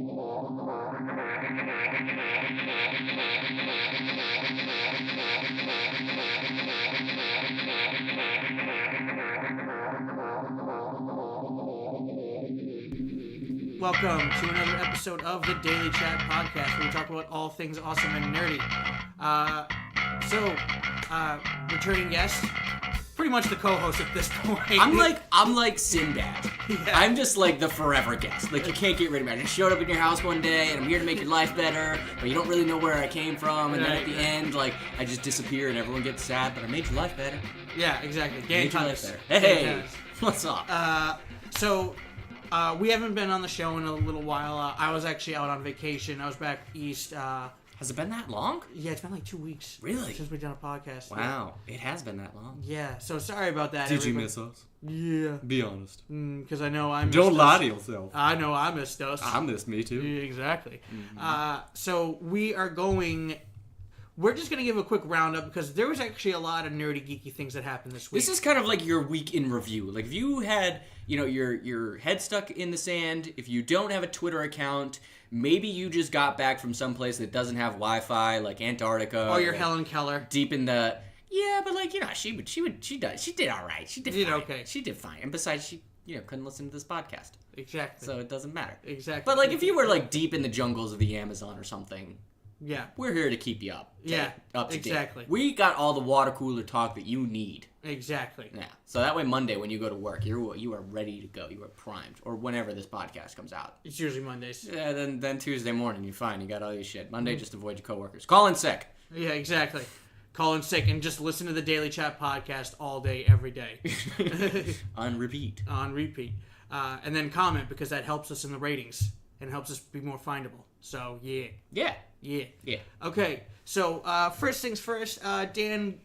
Welcome to another episode of the Daily Chat Podcast, where we talk about all things awesome and nerdy. Returning guest, pretty much the co-host at this point. I'm like Sinbad. Yeah. I'm just like the forever guest. Like, you can't get rid of me. I just showed up in your house one day, and I'm here to make your life better, but you don't really know where I came from, and then at the end, like, I just disappear and everyone gets sad, but I made your life better. Yeah, exactly. Made your life better. Hey, what's up? We haven't been on the show in a little while. I was actually out on vacation. I was back east. Has it been that long? Yeah, it's been like 2 weeks. Really? Since we've done a podcast. Wow, it has been that long. Yeah, so sorry about that. Did you miss us? Yeah. Be honest. Because I know I missed Don't us. lie to yourself. I know I missed us. I missed me too. Yeah, exactly. Mm-hmm. So we're just going to give a quick roundup because there was actually a lot of nerdy, geeky things that happened this week. This is kind of like your week in review. Like, if you had, your head stuck in the sand, if you don't have a Twitter account, maybe you just got back from someplace that doesn't have Wi-Fi, like Antarctica. Oh, you're Helen Keller. Deep in the... Yeah, but she did all right. She did fine. Okay. She did fine. And besides, she, couldn't listen to this podcast. Exactly. So it doesn't matter. Exactly. But, like, if you were, like, deep in the jungles of the Amazon or something... Yeah. We're here to keep you up. Up to exactly. date. We got all the water cooler talk that you need. Exactly. Yeah. So that way Monday when you go to work, you are ready to go. You are primed. Or whenever this podcast comes out. It's usually Mondays. Yeah, then Tuesday morning, you're fine. You got all your shit. Monday, just avoid your coworkers. Call in sick. Yeah, exactly. Call in sick and just listen to the Daily Chat Podcast all day, every day. On repeat. On repeat. And then comment because that helps us in the ratings and helps us be more findable. So, yeah. Yeah. Yeah. Okay, so first things first, Dan,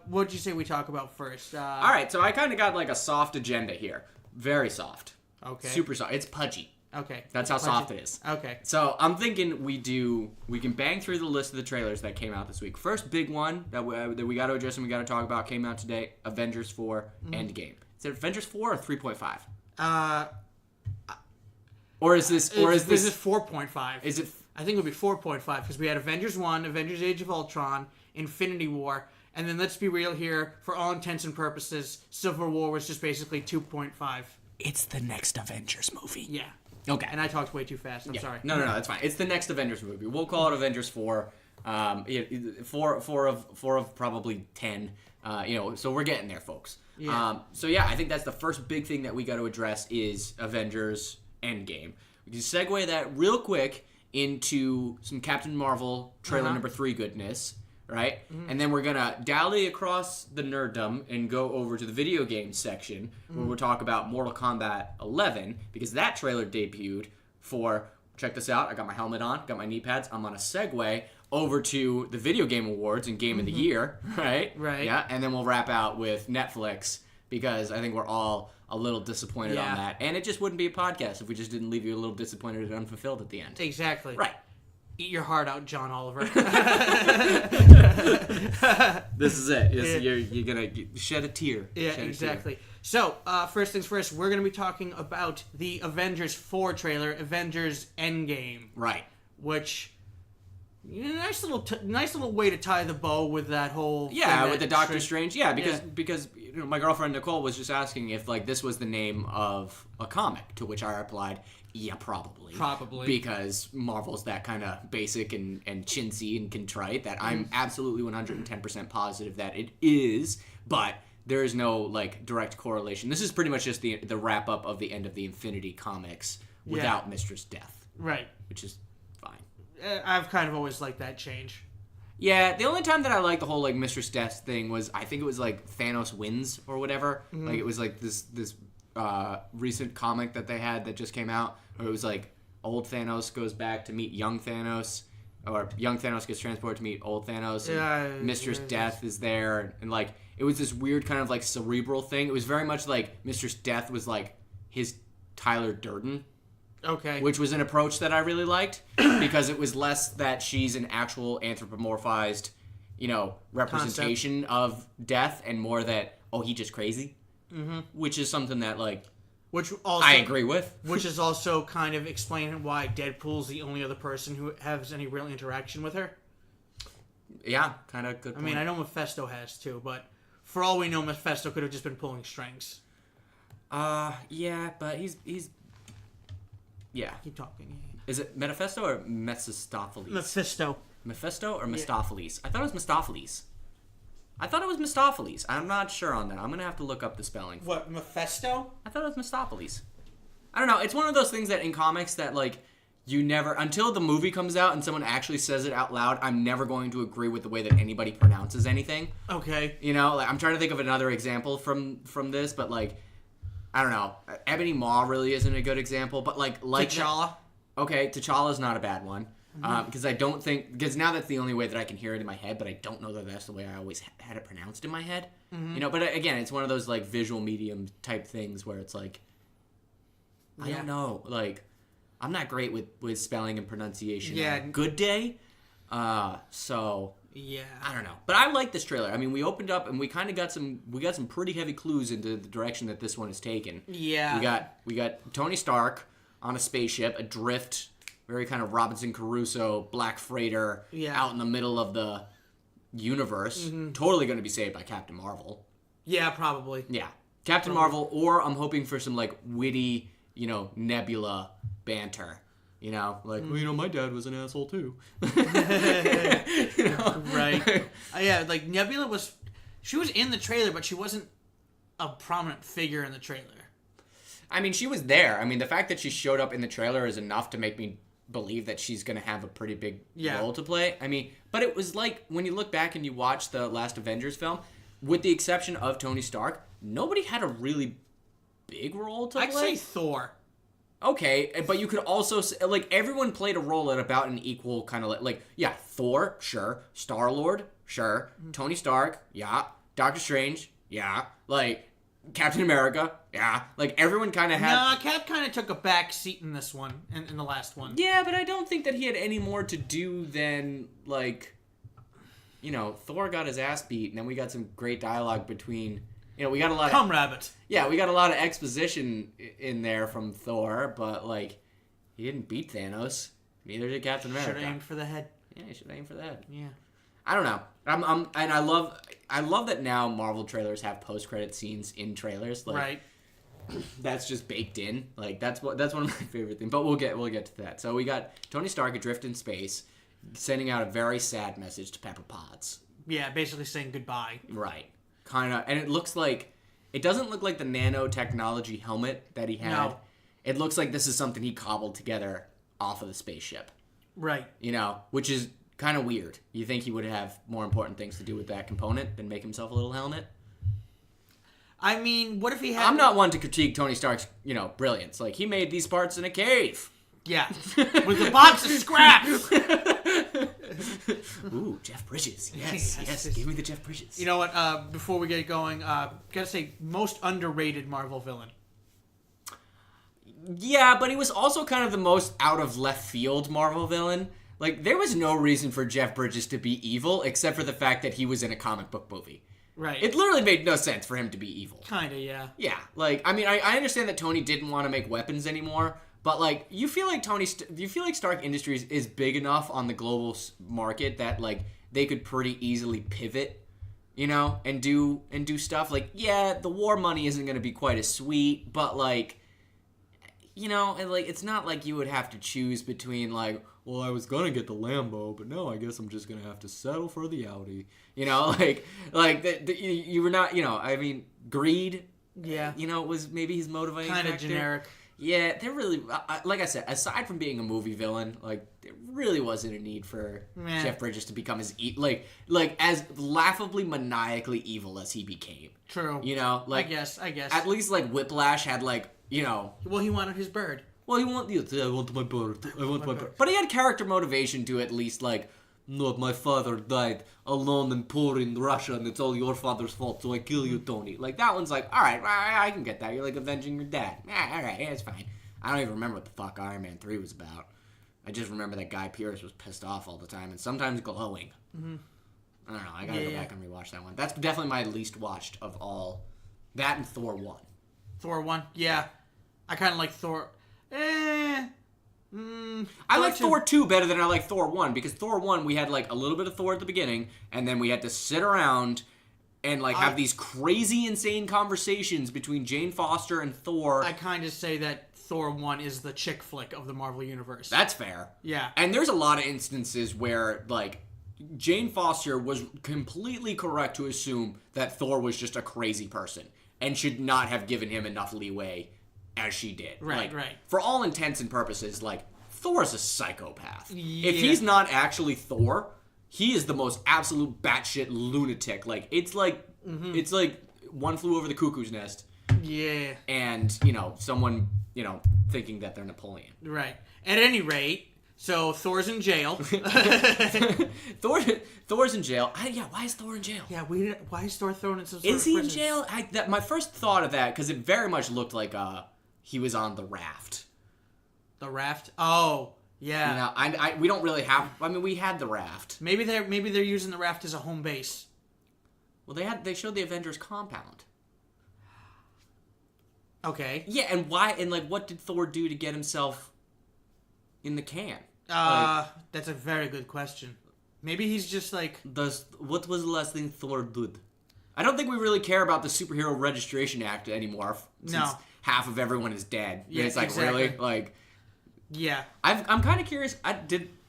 what did you say we talk about first? All right, so I kind of got like a soft agenda here. Very soft. Okay. Super soft. It's pudgy. Okay. That's how soft it is. Okay. So I'm thinking we can bang through the list of the trailers that came out this week. First big one that we got to address and we got to talk about came out today, Avengers 4 Endgame. Is it Avengers 4 or 3.5? Or is this 4.5? Is it... I think it would be 4.5 because we had Avengers 1, Avengers Age of Ultron, Infinity War, and then let's be real here, for all intents and purposes, Civil War was just basically 2.5. It's the next Avengers movie. Yeah. Okay. And I talked way too fast. I'm sorry. No, that's fine. It's the next Avengers movie. We'll call it Avengers 4. Four of probably 10. So we're getting there, folks. Yeah. I think that's the first big thing that we got to address is Avengers Endgame. We can segue that real quick into some Captain Marvel trailer number 3 goodness, right? Mm-hmm. And then we're going to dally across the nerddom and go over to the video game section where we'll talk about Mortal Kombat 11 because that trailer debuted for, check this out, I got my helmet on, got my knee pads, I'm on a segue over to the Video Game Awards and Game of the Year, right? Right. Yeah, and then we'll wrap out with Netflix because I think we're all a little disappointed on that. And it just wouldn't be a podcast if we just didn't leave you a little disappointed and unfulfilled at the end. Exactly. Right. Eat your heart out, John Oliver. This is it. You're going to shed a tear. Yeah, exactly. So, first things first, we're going to be talking about the Avengers 4 trailer, Avengers Endgame. Right. Which... nice little way to tie the bow with that whole thing with the Doctor Strange. Yeah, because my girlfriend Nicole was just asking if like this was the name of a comic, to which I replied, yeah, probably. Probably. Because Marvel's that kind of basic and chintzy and contrite that I'm absolutely 110% positive that it is, but there is no like direct correlation. This is pretty much just the wrap up of the end of the Infinity Comics without Mistress Death. Right. Which is fine. I've kind of always liked that change. Yeah, the only time that I liked the whole like Mistress Death thing was I think it was like Thanos wins or whatever. Mm-hmm. Like it was like this recent comic that they had that just came out where it was like old Thanos goes back to meet young Thanos, or young Thanos gets transported to meet old Thanos. And Mistress Death is there, and like it was this weird kind of like cerebral thing. It was very much like Mistress Death was like his Tyler Durden. Okay. Which was an approach that I really liked because it was less that she's an actual anthropomorphized, representation of death and more that, he just crazy. Mm-hmm. Which is something that, like, Which also, I agree with. Which is also kind of explaining why Deadpool's the only other person who has any real interaction with her. Yeah, kind of good point. I mean, I know Mephisto has too, but for all we know, Mephisto could have just been pulling strings. Yeah, but he's... Yeah. Keep talking. Yeah. Is it Mephisto or Mephistopheles? Mephisto. Mephisto or Mephistopheles? I thought it was Mephistopheles. I'm not sure on that. I'm going to have to look up the spelling. What, Mephisto? I thought it was Mephistopheles. I don't know. It's one of those things that in comics that, like, you never... Until the movie comes out and someone actually says it out loud, I'm never going to agree with the way that anybody pronounces anything. Okay. You know, like, I'm trying to think of another example from this, but, like, I don't know. Ebony Maw really isn't a good example, but, like T'Challa? Okay, T'Challa's not a bad one. Because I don't think... Because now that's the only way that I can hear it in my head, but I don't know that that's the way I always had it pronounced in my head. You know, but again, it's one of those, like, visual medium type things where it's like... I don't know. Like, I'm not great with spelling and pronunciation. Yeah. On a good day. So... Yeah. I don't know. But I like this trailer. I mean, we opened up and we kind of got some pretty heavy clues into the direction that this one is taken. Yeah. We got Tony Stark on a spaceship, adrift, very kind of Robinson Crusoe, black freighter, out in the middle of the universe. Totally going to be saved by Captain Marvel. Yeah, probably. Yeah. Captain Marvel, or I'm hoping for some, like, witty, you know, Nebula banter. You know, like, well, you know, my dad was an asshole too. You know? Right. Yeah, like Nebula she was in the trailer, but she wasn't a prominent figure in the trailer. I mean, she was there. I mean, the fact that she showed up in the trailer is enough to make me believe that she's going to have a pretty big role to play. I mean, but it was like, when you look back and you watch the last Avengers film, with the exception of Tony Stark, nobody had a really big role to play. I'd say Thor. Okay, but you could also, like, everyone played a role at about an equal kind of, like, yeah, Thor, sure. Star-Lord, sure. Tony Stark, yeah. Doctor Strange, yeah. Like, Captain America, yeah. Like, everyone kind of had... Nah, Cap kind of took a back seat in this one, in the last one. Yeah, but I don't think that he had any more to do than, like, you know, Thor got his ass beat, and then we got some great dialogue between... You know, we got a lot Come, Rabbit. Yeah, we got a lot of exposition in there from Thor, but, like, he didn't beat Thanos. Neither did Captain America. Should have aimed for the head. Yeah, he should have aimed for the head. Yeah. I don't know. And I love that now Marvel trailers have post-credit scenes in trailers. Like, right. That's just baked in. Like, that's one of my favorite things. But we'll get to that. So we got Tony Stark adrift in space, sending out a very sad message to Pepper Potts. Yeah, basically saying goodbye. Right. Kind of, and it doesn't look like the nanotechnology helmet that he had. No. It looks like this is something he cobbled together off of the spaceship. Right. You know, which is kind of weird. You think he would have more important things to do with that component than make himself a little helmet? I mean, what if he had... I'm not one to critique Tony Stark's, you know, brilliance. Like, he made these parts in a cave. Yeah. With a box of scraps. Ooh, Jeff Bridges. Yes. Give me the Jeff Bridges. You know what? Before we get going, gotta say, most underrated Marvel villain. Yeah, but he was also kind of the most out of left field Marvel villain. Like, there was no reason for Jeff Bridges to be evil, except for the fact that he was in a comic book movie. Right. It literally made no sense for him to be evil. Kinda, yeah. Yeah, like, I mean, I understand that Tony didn't want to make weapons anymore, but, like, you feel like Stark Industries is big enough on the global market that, like, they could pretty easily pivot, you know, and do stuff. Like, yeah, the war money isn't going to be quite as sweet, but, like, you know, and, like, it's not like you would have to choose between, like, well, I was going to get the Lambo, but no, I guess I'm just going to have to settle for the Audi. You know, you were not, you know, I mean, greed, yeah, you know, was maybe his motivating factor. Kind of generic. Yeah, there really, like I said, aside from being a movie villain, like, there really wasn't a need for Jeff Bridges to become as, like, as laughably maniacally evil as he became. True. You know, like, I guess. At least, like, Whiplash had, like, you know. Well, he wanted his bird. Well, I want my bird. But he had character motivation to at least, like, no, my father died alone and poor in Russia, and it's all your father's fault, so I kill you, Tony. Like, that one's like, all right, I can get that. You're, like, avenging your dad. All right, yeah, it's fine. I don't even remember what the fuck Iron Man 3 was about. I just remember that Guy Pearce was pissed off all the time, and sometimes glowing. Mm-hmm. I don't know. I gotta go back and rewatch that one. That's definitely my least watched of all. That and Thor 1. Thor 1, yeah. I kind of like Thor. I like Thor 2 better than I like Thor 1, because Thor 1 we had like a little bit of Thor at the beginning, and then we had to sit around and like have these crazy, insane conversations between Jane Foster and Thor. I kind of say that Thor 1 is the chick flick of the Marvel Universe. That's fair. Yeah. And there's a lot of instances where like Jane Foster was completely correct to assume that Thor was just a crazy person and should not have given him enough leeway as she did. Right, like, right. For all intents and purposes, like, Thor's a psychopath. Yeah. If he's not actually Thor, he is the most absolute batshit lunatic. Like, it's like One Flew Over the Cuckoo's Nest. Yeah. And, someone, thinking that they're Napoleon. Right. At any rate, so Thor's in jail. Thor's in jail. Why is Thor in jail? Yeah, why is Thor thrown in some sort of Is he in prison? jail? My first thought of that, because it very much looked like he was on the raft. The raft? Oh, yeah. We don't really have. I mean, we had the raft. Maybe they're using the raft as a home base. Well, they showed the Avengers compound. Okay. Yeah, and why? And like, what did Thor do to get himself in the can? That's a very good question. Maybe he's just like... What was the last thing Thor did? I don't think we really care about the Superhero Registration Act anymore. Since half of everyone is dead. Yeah, it's like, exactly. really? Like... Yeah. I'm kind of curious.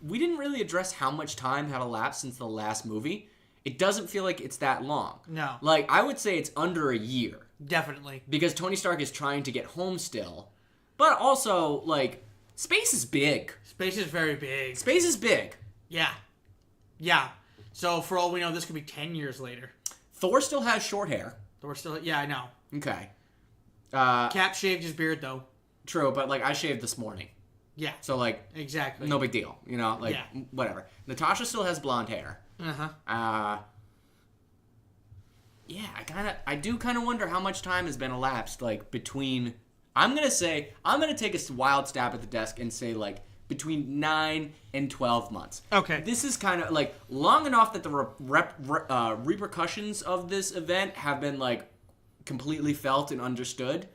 We didn't really address how much time had elapsed since the last movie. It doesn't feel like it's that long. No. Like, I would say it's under a year. Definitely. Because Tony Stark is trying to get home still. But also, like, space is big. Space is very big. Space is big. Yeah. Yeah. So, for all we know, this could be 10 years later. Thor still has short hair. Thor still... Yeah, I know. Okay. Cap shaved his beard, though. True, but, like, I shaved this morning. Yeah. So, like... Exactly. No big deal. Whatever. Natasha still has blonde hair. Uh-huh. Yeah, I do kind of wonder how much time has been elapsed, like, between... I'm going to take a wild stab at the desk and say, like, between 9 and 12 months. Okay. This is kind of, like, long enough that the repercussions of this event have been, like, completely felt and understood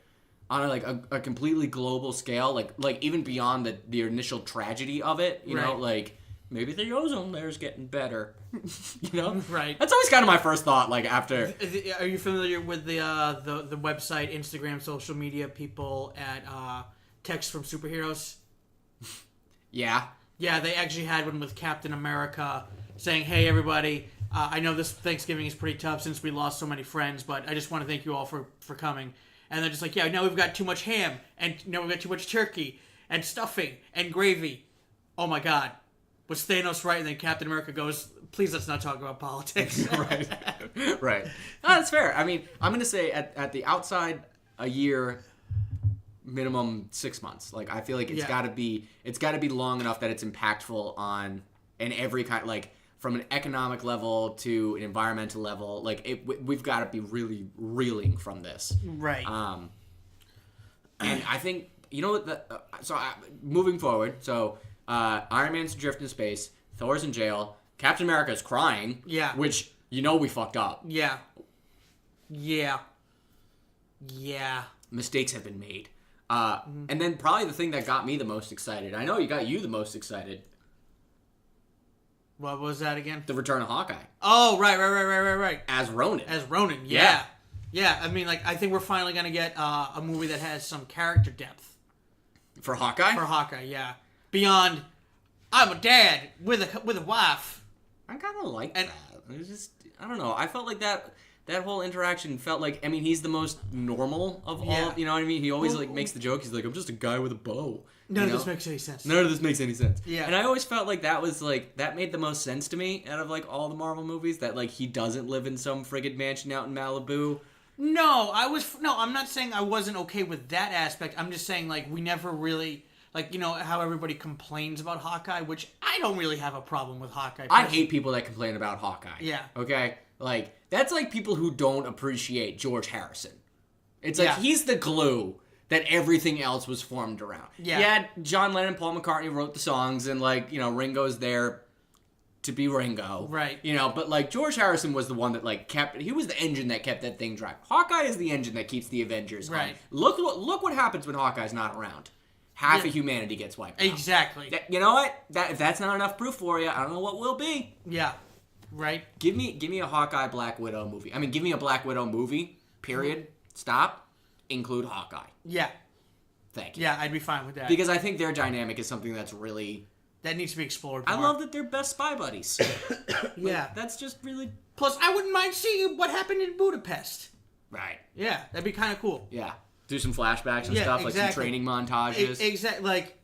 on, a completely global scale, like even beyond the initial tragedy of it, you know, like... Maybe the ozone layer is getting better. Right. That's always kind of my first thought. Like after. Are you familiar with the website, Instagram, social media people at Text from Superheroes? Yeah. Yeah, they actually had one with Captain America saying, "Hey everybody, I know this Thanksgiving is pretty tough since we lost so many friends, but I just want to thank you all for coming." And they're just like, "Yeah, now we've got too much ham, and now we've got too much turkey and stuffing and gravy. Oh my God." Was Thanos right? And then Captain America goes, "Please, let's not talk about politics." Right. No, that's fair. I mean, I'm going to say at the outside, a year, minimum 6 months. Like, I feel like it's got to be long enough that it's impactful on in every kind, like, from an economic level to an environmental level. Like, we've got to be really reeling from this. Right. And I think, moving forward, so... Iron Man's adrift in space. Thor's in jail. Captain America's crying. Yeah. Which, we fucked up. Yeah. Mistakes have been made. And then probably the thing that got me the most excited. I know you got you the most excited. What was that again? The return of Hawkeye. Oh, right. As Ronin. Yeah. Yeah, I mean, like, I think we're finally going to get a movie that has some character depth. For Hawkeye? For Hawkeye, yeah. Beyond, I'm a dad with a wife. I kind of like that. It was just, I don't know. I felt like that whole interaction felt like, I mean, he's the most normal of all, you know what I mean? He always, makes the joke. He's like, I'm just a guy with a bow. None of this makes any sense. None of this makes any sense. Yeah. And I always felt like that was, like, that made the most sense to me out of, like, all the Marvel movies, that, like, he doesn't live in some friggin' mansion out in Malibu. No, I'm not saying I wasn't okay with that aspect. I'm just saying, like, we never really... Like, how everybody complains about Hawkeye, which I don't really have a problem with Hawkeye. I hate people that complain about Hawkeye. Yeah. Okay? Like, that's like people who don't appreciate George Harrison. It's like, he's the glue that everything else was formed around. Yeah, John Lennon, Paul McCartney wrote the songs, and, like, Ringo's there to be Ringo. Right. You know, but like George Harrison was the one that like he was the engine that kept that thing driving. Hawkeye is the engine that keeps the Avengers on. Right. Look what happens when Hawkeye's not around. Half of humanity gets wiped out. Exactly. You know what? If that's not enough proof for you, I don't know what will be. Yeah. Right. Give me a Hawkeye Black Widow movie. I mean, give me a Black Widow movie. Period. Stop. Include Hawkeye. Yeah. Thank you. Yeah, I'd be fine with that. Because I think their dynamic is something that's really... That needs to be explored more. I love that they're best spy buddies. Yeah. That's just really... Plus, I wouldn't mind seeing what happened in Budapest. Right. Yeah, that'd be kind of cool. Yeah. Do some flashbacks and stuff, like some training montages. Exactly. Like,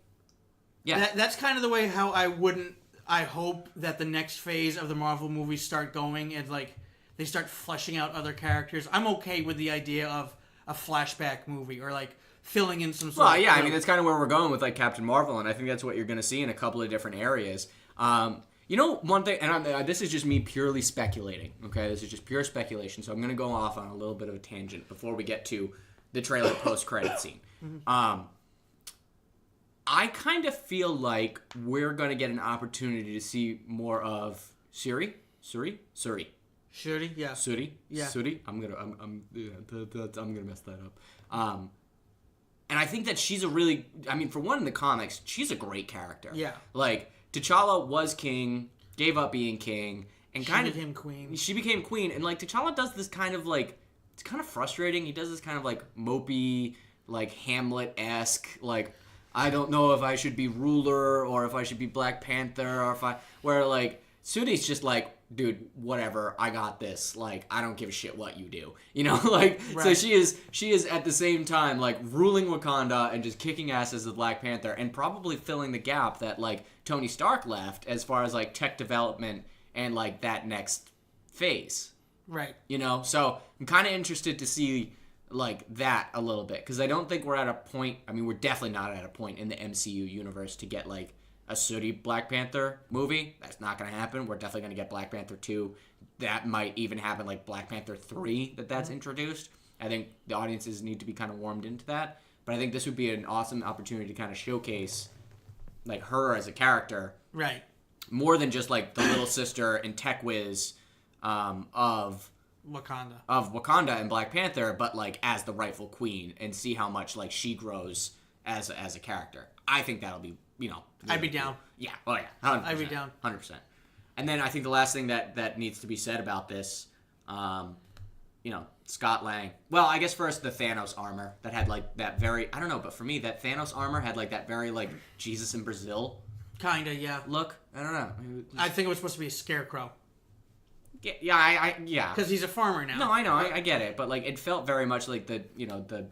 yeah. That's kind of the way how I hope that the next phase of the Marvel movies start going and, like, they start fleshing out other characters. I'm okay with the idea of a flashback movie or, like, filling in some sort Well, yeah, I mean, that's kind of where we're going with, like, Captain Marvel, and I think that's what you're going to see in a couple of different areas. You know, one thing, and this is just me purely speculating, okay? This is just pure speculation, so I'm going to go off on a little bit of a tangent before we get to the trailer post-credit scene. I kind of feel like we're going to get an opportunity to see more of Shuri? Shuri, yeah. Suri? Yeah. Suri? I'm gonna mess that up. And I think that she's a really, I mean, for one in the comics, she's a great character. Yeah. Like, T'Challa was king, gave up being king, and She became queen. She became queen, and like T'Challa does this kind of like, it's kind of frustrating. He does this kind of like mopey, like Hamlet-esque, like, I don't know if I should be ruler or if I should be Black Panther or where like Suri's just like, dude, whatever, I got this. Like, I don't give a shit what you do. You know, like, right. So she is at the same time, like, ruling Wakanda and just kicking ass as the Black Panther and probably filling the gap that, like, Tony Stark left as far as, like, tech development and, like, that next phase. Right. You know, so I'm kind of interested to see, like, that a little bit because I don't think we're at a point, I mean, we're definitely not at a point in the MCU universe to get, like, a sooty Black Panther movie. That's not going to happen. We're definitely going to get Black Panther 2. That might even happen like Black Panther 3 that's introduced. I think the audiences need to be kind of warmed into that. But I think this would be an awesome opportunity to kind of showcase like her as a character. Right. More than just like the little sister and tech whiz of Wakanda and Black Panther, but like as the rightful queen and see how much like she grows as a character. I think that'll be, you know, I'd be down. Yeah. Oh, yeah. 100%. I'd be down. 100%. And then I think the last thing that needs to be said about this, you know, Scott Lang. Well, I guess first the Thanos armor that had, like, that very... I don't know, but for me, that Thanos armor had, like, that very, like, Jesus in Brazil... Kinda, yeah. Look. I don't know. I think it was supposed to be a scarecrow. Yeah, yeah. Because he's a farmer now. No, I know. I get it. But, like, it felt very much like the, you know, the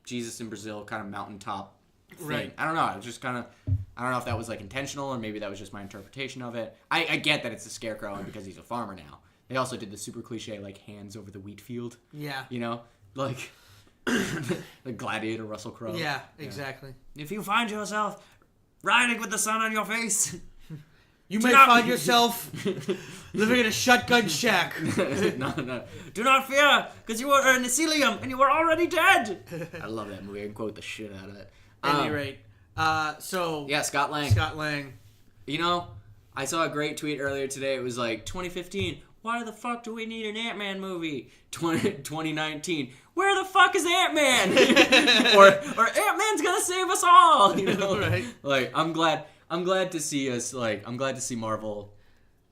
Jesus in Brazil kind of mountaintop thing. Right. I don't know. It was just kind of... I don't know if that was like intentional or maybe that was just my interpretation of it. I get that it's a scarecrow and because he's a farmer now. They also did the super cliche like hands over the wheat field. Yeah. You know? Like the gladiator Russell Crowe. Yeah, exactly. If you find yourself riding with the sun on your face, you may find yourself living in a shotgun shack. No. Do not fear, because you are an Elysium and you are already dead. I love that movie. I can quote the shit out of it. At any rate. Yeah, Scott Lang. Scott Lang. You know, I saw a great tweet earlier today. It was like, 2015, why the fuck do we need an Ant-Man movie? 2019, where the fuck is Ant-Man? or Ant-Man's gonna save us all. You know, right? Like, I'm glad to see us. Like, I'm glad to see Marvel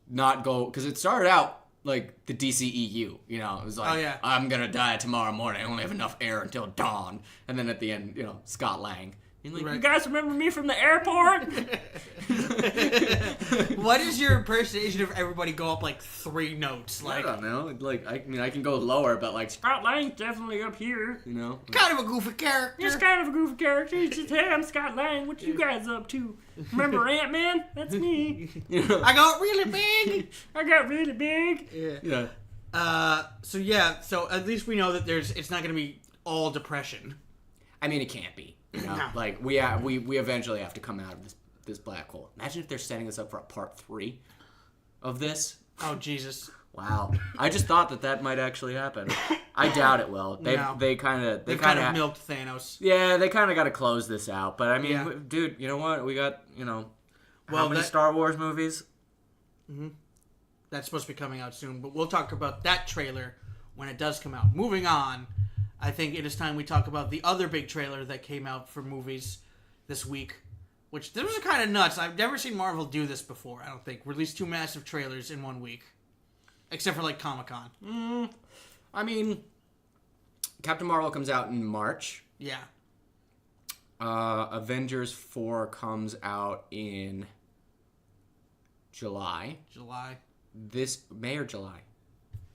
not go because it started out like the DCEU. You know, it was like, oh, yeah. I'm gonna die tomorrow morning. I only have enough air until dawn, and then at the end, you know, Scott Lang. Like, right. You guys remember me from the airport? What is your impersonation of everybody go up like 3 notes? Like, I don't know. Like, I mean, I can go lower, but like Scott Lang's definitely up here. You know, kind of a goofy character. He's kind of a goofy character. He's just, hey, I'm Scott Lang. What you guys up to? Remember Ant-Man? That's me. You know? I got really big. I got really big. Yeah. So at least we know that it's not going to be all depression. I mean, it can't be. You know, No. Like we eventually have to come out of this black hole. Imagine if they're setting us up for a part 3 of this. Oh Jesus! Wow, I just thought that might actually happen. I doubt it will. They've kind of milked Thanos. Yeah, they kind of got to close this out. But I mean, dude, you know what? We got how many Star Wars movies? That's supposed to be coming out soon, but we'll talk about that trailer when it does come out. Moving on, I think it is time we talk about the other big trailer that came out for movies this week, which those are kind of nuts. I've never seen Marvel do this before, I don't think. Release 2 massive trailers in 1 week. Except for, like, Comic-Con. I mean, Captain Marvel comes out in March. Yeah. Avengers 4 comes out in July. This May or July?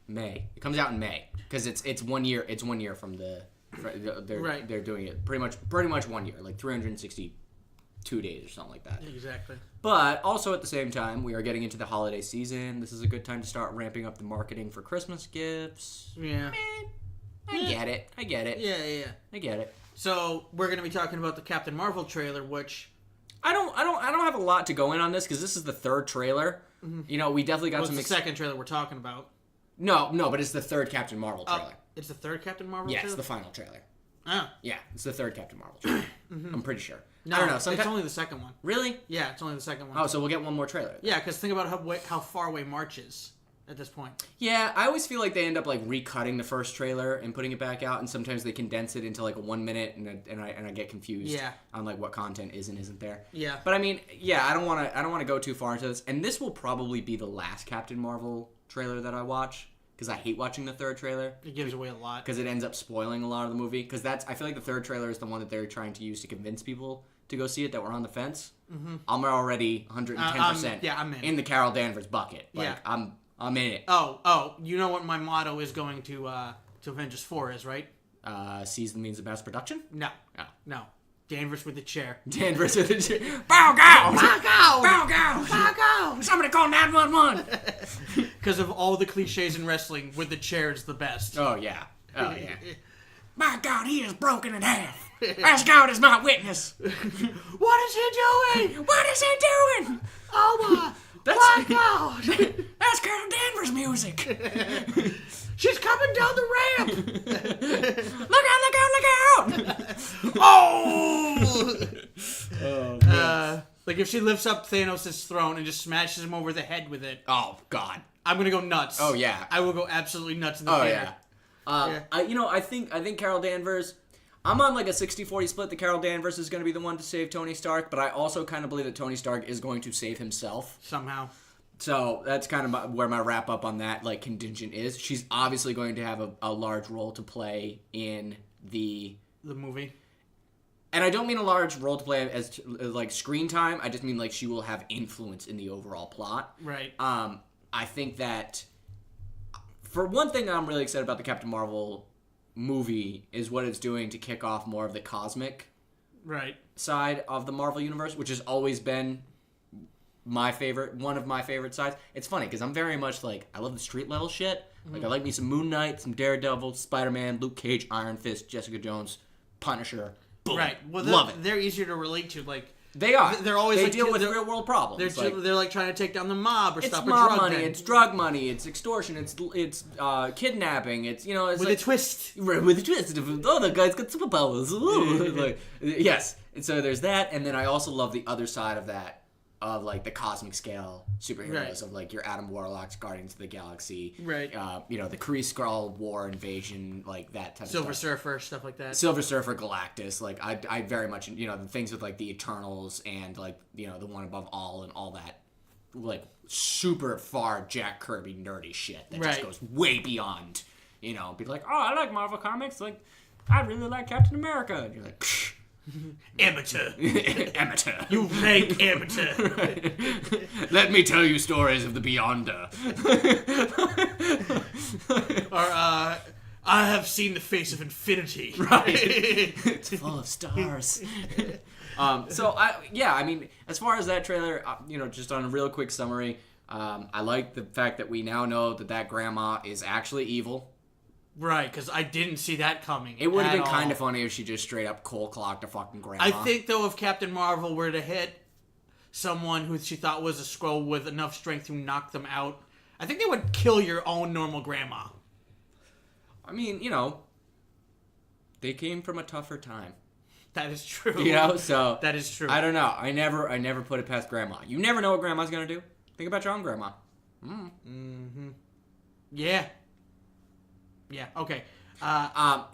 May. It comes out in May because it's 1 year. It's 1 year from they're doing it pretty much 1 year, like 362 days or something like that. Exactly. But also at the same time, we are getting into the holiday season. This is a good time to start ramping up the marketing for Christmas gifts. Yeah. I get it. Yeah. I get it. So we're gonna be talking about the Captain Marvel trailer, which I don't have a lot to go in on this because this is the third trailer. You know, we definitely got some. It's the second trailer we're talking about. No, but it's the third Captain Marvel trailer. It's the third Captain Marvel Yeah, trailer? it's the final trailer. Oh. Yeah, it's the third Captain Marvel trailer. I'm pretty sure. No, I don't know. it's only the second one. Really? Yeah, it's only the second one. Oh, so we'll get one more trailer. Yeah, because think about how far away March is at this point. Yeah, I always feel like they end up like recutting the first trailer and putting it back out, and sometimes they condense it into like a 1 minute, and I get confused on like what content is and isn't there. Yeah. But I mean, yeah, I don't want to go too far into this, and this will probably be the last Captain Marvel trailer that I watch. Because I hate watching the third trailer. It gives away a lot. Because it ends up spoiling a lot of the movie. Because I feel like the third trailer is the one that they're trying to use to convince people to go see it that were on the fence. Mm-hmm. I'm already 110% I'm in the Carol Danvers bucket. Like, yeah. I'm in it. Oh, you know what my motto is going to Avengers 4 is, right? Seize the means of mass production? No. Danvers with the chair. Danvers with the chair. Bow gow! Bow gow! Bow gow! Bow gow! Somebody call 911! Because of all the cliches in wrestling, with the chair is the best. Oh, yeah. My God, he is broken in half. Asgard is not witness. What is he doing? What is he doing? Oh my God! That's Carol Danvers music. She's coming down the ramp. Look out! Oh! Like if she lifts up Thanos' throne and just smashes him over the head with it. Oh God! I'm gonna go nuts. Oh yeah! I will go absolutely nuts in the theater. I think Carol Danvers. I'm on like a 60-40 split that Carol Danvers is going to be the one to save Tony Stark, but I also kind of believe that Tony Stark is going to save himself somehow. So that's kind of where my wrap up on that like contingent is. She's obviously going to have a large role to play in the movie. And I don't mean a large role to play as like screen time. I just mean like she will have influence in the overall plot. Right. I think that for one thing I'm really excited about the Captain Marvel movie is what it's doing to kick off more of the cosmic side of the Marvel universe, which has always been one of my favorite sides. It's funny because I'm very much like I love the street level shit. Like I like me some Moon Knight, some Daredevil, Spider-Man, Luke Cage, Iron Fist, Jessica Jones, Punisher. Boom. Right. Well, love it. They're easier to relate to. Like they are. They're always they like, deal with real world problems. They're like trying to take down the mob or stop a mob drug money. den. It's drug money. It's extortion. It's kidnapping. It's it's with like, a twist. With a twist. Oh, the guy's got superpowers. Like, yes. And so there's that, and then I also love the other side of that. Of like the cosmic scale superheroes of like your Adam Warlock's Guardians of the Galaxy, right? The Kree Skrull War Invasion, like that type Silver of stuff. Surfer, stuff like that. Silver Surfer, Galactus, like I very much the things with like the Eternals and like the One Above All and all that, like super far Jack Kirby nerdy shit that just goes way beyond, be like, oh, I like Marvel comics, like I really like Captain America, and you're like. Psh. Amateur. Amateur. You rank amateur. Let me tell you stories of the Beyonder. Or, I have seen the face of infinity. Right. It's full of stars. I mean, as far as that trailer, just on a real quick summary, I like the fact that we now know that grandma is actually evil. Right, because I didn't see that coming. It would have been kind of funny if she just straight up cold clocked a fucking grandma. I think, though, if Captain Marvel were to hit someone who she thought was a Skrull with enough strength to knock them out, I think they would kill your own normal grandma. I mean, they came from a tougher time. That is true. So that is true. I don't know. I never put it past grandma. You never know what grandma's gonna do. Think about your own grandma. Yeah. Yeah. Okay.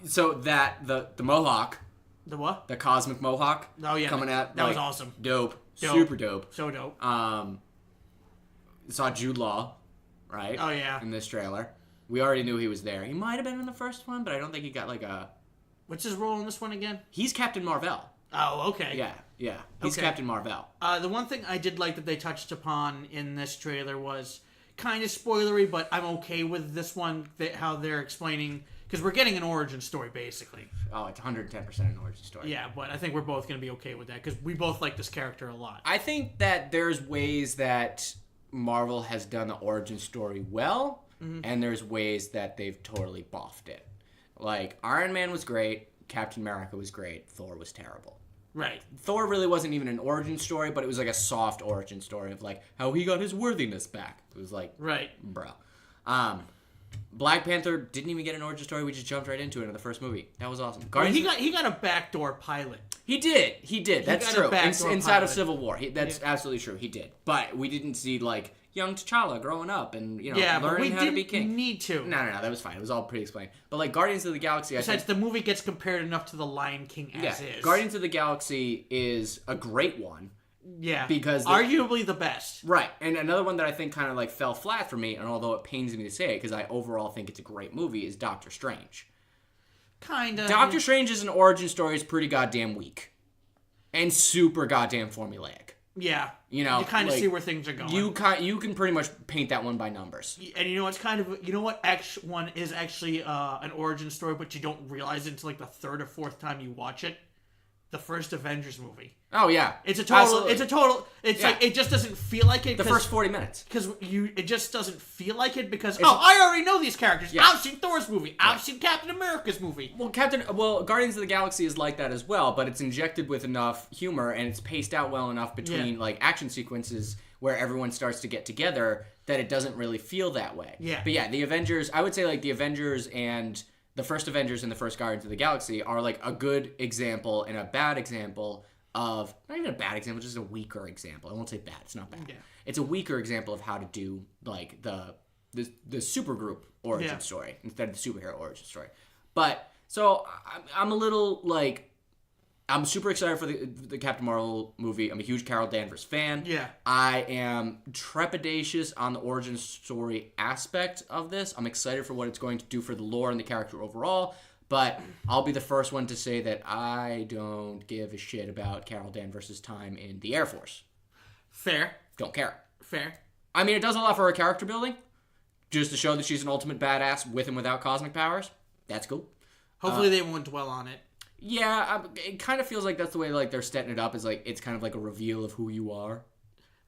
So that the mohawk, The what? the cosmic mohawk. Oh yeah. Coming out. That was awesome. Dope. Super dope. So dope. Saw Jude Law, right? Oh yeah. In this trailer, we already knew he was there. He might have been in the first one, but I don't think he got like a. What's his role in this one again? He's Captain Marvel. Oh, okay. Yeah. He's Okay. Captain Marvel. The one thing I did like that they touched upon in this trailer was kind of spoilery, but I'm okay with this one, how they're explaining, because we're getting an origin story, basically. Oh, it's 110% an origin story. Yeah, but I think we're both going to be okay with that, because we both like this character a lot. I think that there's ways that Marvel has done the origin story well, and there's ways that they've totally boffed it. Like, Iron Man was great, Captain America was great, Thor was terrible. Right. Thor really wasn't even an origin story, but it was like a soft origin story of like how he got his worthiness back. It was like, Right. bro. Black Panther didn't even get an origin story. We just jumped right into it in the first movie. That was awesome. Well, he got a backdoor pilot. He did. That's got a true. backdoor Inside of pilot. Civil War, that's absolutely true. He did. But we didn't see like young T'Challa growing up and learning how to be king. Need to. No, that was fine. It was all pretty explained. But like Guardians of the Galaxy, Besides, the movie gets compared enough to The Lion King as is. Guardians of the Galaxy is a great one. Yeah, because arguably the best. Right, and another one that I think kind of like fell flat for me, and although it pains me to say it because I overall think it's a great movie, is Doctor Strange. Kinda. Doctor Strange's an origin story is pretty goddamn weak, and super goddamn formulaic. Yeah, you kind of see where things are going. You can pretty much paint that one by numbers. And what one is actually an origin story, but you don't realize it until like the third or fourth time you watch it. The first Avengers movie. Oh yeah, it's a total. Like it just doesn't feel like it. The first 40 minutes, because it just doesn't feel like it because I already know these characters. Yeah. I've seen Thor's movie. I've seen Captain America's movie. Well, Guardians of the Galaxy is like that as well, but it's injected with enough humor and it's paced out well enough between like action sequences where everyone starts to get together that it doesn't really feel that way. Yeah. But yeah, the Avengers. I would say like the Avengers and the first Avengers and the first Guardians of the Galaxy are like a good example and a bad example of, not even a bad example, just a weaker example. I won't say bad, it's not bad. Yeah. It's a weaker example of how to do like the supergroup origin story instead of the superhero origin story. But, so I'm a little like, I'm super excited for the Captain Marvel movie. I'm a huge Carol Danvers fan. Yeah. I am trepidatious on the origin story aspect of this. I'm excited for what it's going to do for the lore and the character overall. But I'll be the first one to say that I don't give a shit about Carol Danvers' time in the Air Force. Fair. Don't care. Fair. I mean, it does a lot for her character building. Just to show that she's an ultimate badass with and without cosmic powers. That's cool. Hopefully they won't dwell on it. Yeah, it kind of feels like that's the way like they're setting it up. Is like it's kind of like a reveal of who you are.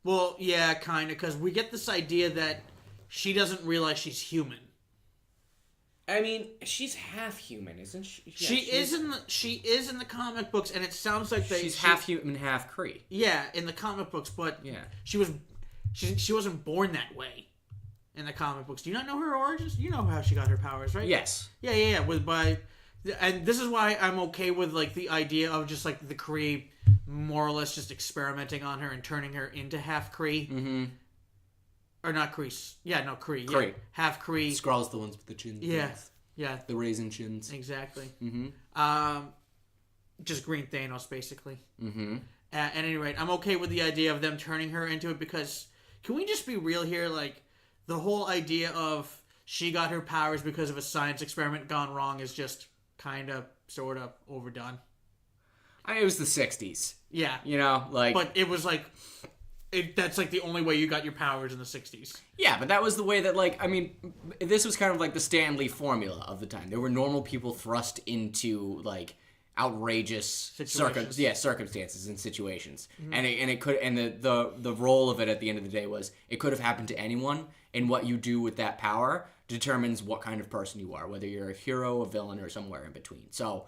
Well, yeah, kind of, because we get this idea that she doesn't realize she's human. I mean, she's half human, isn't she? Yeah, she is in the comic books, and it sounds like she's half human, half Kree. Yeah, in the comic books, but she wasn't born that way. In the comic books, do you not know her origins? You know how she got her powers, right? Yes. Yeah. And this is why I'm okay with like the idea of just like the Kree more or less just experimenting on her and turning her into half Kree. Mm-hmm. Or not Kree. Yeah, no, Kree. Kree. Yeah. Half Kree. Skrulls the ones with the chins. Yeah. The raisin chins. Exactly. Mm-hmm. Just Green Thanos, basically. Mm-hmm. At any rate, I'm okay with the idea of them turning her into it because can we just be real here? Like, the whole idea of she got her powers because of a science experiment gone wrong is just kind of, sort of overdone. I mean, it was the 60s. Yeah. You know, like... But it was like... that's like the only way you got your powers in the 60s. Yeah, but that was the way that, like, I mean, this was kind of like the Stan Lee formula of the time. There were normal people thrust into, like, outrageous circumstances and situations. Mm-hmm. And the role of it at the end of the day was it could have happened to anyone, and what you do with that power determines what kind of person you are, whether you're a hero, a villain, or somewhere in between. So,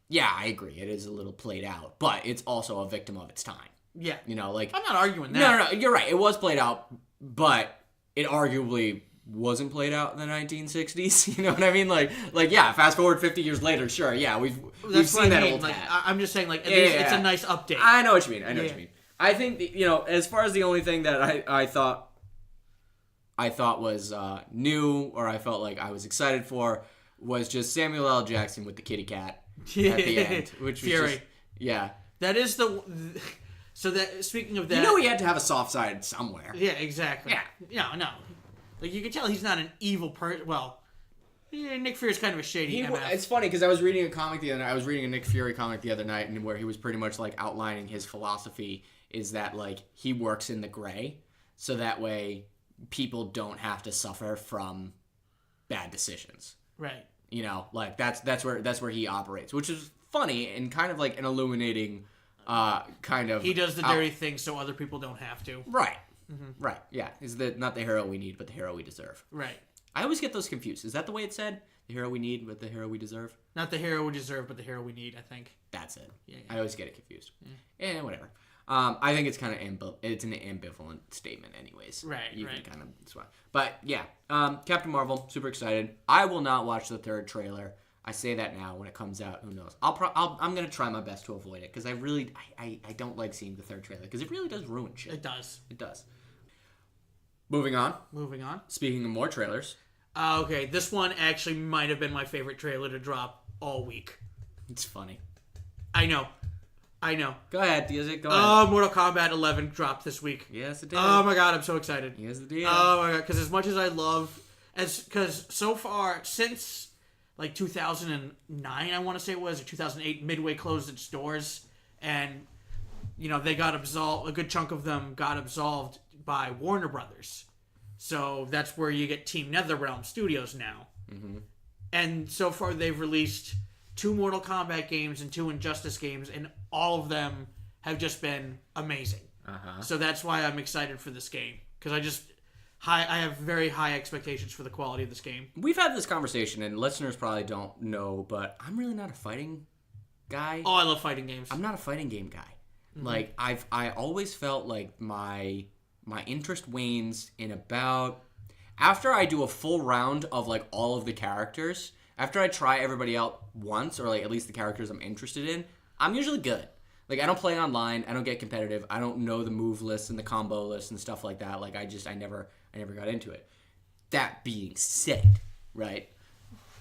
yeah, I agree. It is a little played out, but it's also a victim of its time. Yeah. You know, like... I'm not arguing that. No, you're right. It was played out, but it arguably wasn't played out in the 1960s. You know what I mean? Like yeah, fast forward 50 years later, sure, yeah, we've seen that old like, hat. I'm just saying, like, at least it's a nice update. I know what you mean. I think, you know, as far as the only thing that I thought I thought was new, or I felt like I was excited for, was just Samuel L. Jackson with the kitty cat at the end, which was Fury. just, yeah. That is the. So that speaking of that, You know he had to have a soft side somewhere. Yeah, exactly. Yeah. No. Like you can tell he's not an evil person. Well, Nick Fury's kind of a shady MF. It's funny because I was reading a comic the other night. I was reading a Nick Fury comic the other night, and where he was pretty much like outlining his philosophy is that like he works in the gray, so that way people don't have to suffer from bad decisions. Right. You know, like that's where he operates, which is funny and kind of like an illuminating kind of. He does the dirty things so other people don't have to. Right. Right. Yeah. Is not the hero we need, but the hero we deserve. Right. I always get those confused. Is that the way it's said? The hero we need, but the hero we deserve? Not the hero we deserve, but the hero we need, I think. That's it. Yeah. I always get it confused. Yeah, whatever. I think it's kind of it's an ambivalent statement anyways. Right, You right. can kind of swap. But yeah, Captain Marvel, super excited. I will not watch the third trailer. I say that now. When it comes out, who knows? I'm gonna try my best to avoid it because I don't like seeing the third trailer because it really does ruin shit. It does. It does. Moving on. Speaking of more trailers. Okay, this one actually might have been my favorite trailer to drop all week. It's funny. I know. Go ahead, Go ahead. Mortal Kombat 11 dropped this week. Yes, it did. Oh my god, I'm so excited. Yes, it did. Oh my god, because as much as I love, because so far since like 2009, I want to say it was, or 2008, Midway closed its doors, and they got absolved. A good chunk of them got absolved by Warner Brothers. So that's where you get Team NetherRealm Studios now. Mm-hmm. And so far they've released 2 Mortal Kombat games and 2 Injustice games, and all of them have just been amazing. Uh-huh. So that's why I'm excited for this game, because I have very high expectations for the quality of this game. We've had this conversation, and listeners probably don't know, but I'm really not a fighting guy. Oh, I love fighting games. I'm not a fighting game guy. Mm-hmm. Like I always felt like my interest wanes in about after I do a full round of like all of the characters. After I try everybody out once, or like at least the characters I'm interested in, I'm usually good. Like I don't play online, I don't get competitive, I don't know the move lists and the combo lists and stuff like that. Like I never got into it. That being said, right,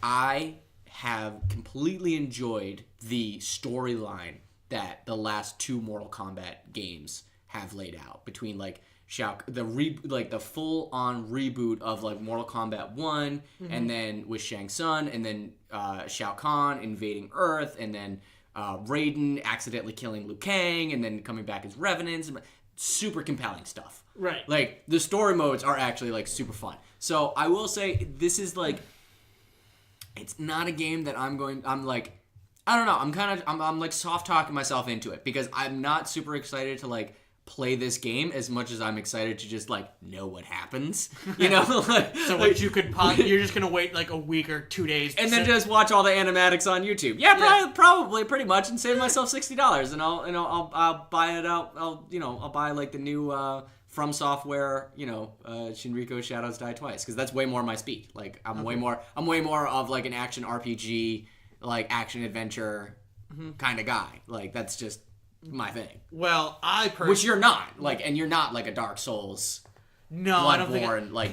I have completely enjoyed the storyline that the last 2 Mortal Kombat games have laid out between like the full-on reboot of like Mortal Kombat 1, mm-hmm. and then with Shang Tsung, and then Shao Kahn invading Earth, and then Raiden accidentally killing Liu Kang, and then coming back as Revenants. Super compelling stuff. Right. Like the story modes are actually like super fun. So I will say this is like, it's not a game that I'm like, I don't know. I'm like soft talking myself into it because I'm not super excited to like play this game as much as I'm excited to just like know what happens, like, so what you could you're just gonna wait like a week or 2 days and then just watch all the animatics on YouTube. Probably pretty much, and save myself $60, and I'll buy it out. I'll buy like the new From Software Shinriko Shadows Die Twice, because that's way more my speed. Like I'm way more of like an action RPG, like action adventure kind of guy. Like that's just my thing. Well, which you're not, like, and you're not like a Dark Souls, no, I don't think like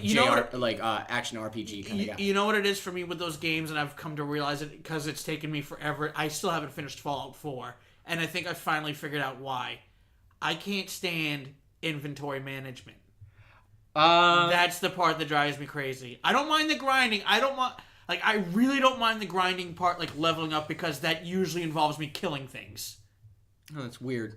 action RPG kind of guy. You know what it is for me with those games, and I've come to realize it because it's taken me forever. I still haven't finished Fallout 4, and I think I finally figured out why. I can't stand inventory management. That's the part that drives me crazy. I don't mind the grinding. I really don't mind the grinding part, like leveling up, because that usually involves me killing things. Oh, that's weird.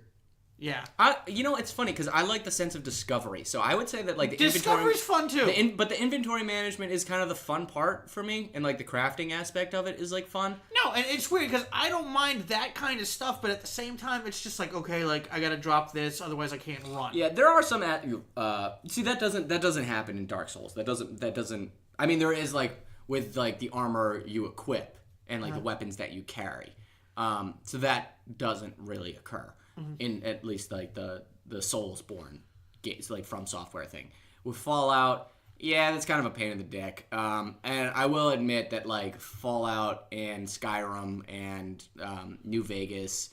Yeah. It's funny because I like the sense of discovery. So I would say that like the discovery's fun too. But the inventory management is kind of the fun part for me, and like the crafting aspect of it is like fun. No, and it's weird because I don't mind that kind of stuff, but at the same time, it's just like, okay, like I gotta drop this, otherwise I can't run. Yeah, there are some see that doesn't happen in Dark Souls. That doesn't. I mean, there is like with like the armor you equip and like the weapons that you carry. So that doesn't really occur in at least like the Soulsborne games, like From Software thing. With Fallout, yeah, that's kind of a pain in the dick. And I will admit that like Fallout and Skyrim and New Vegas,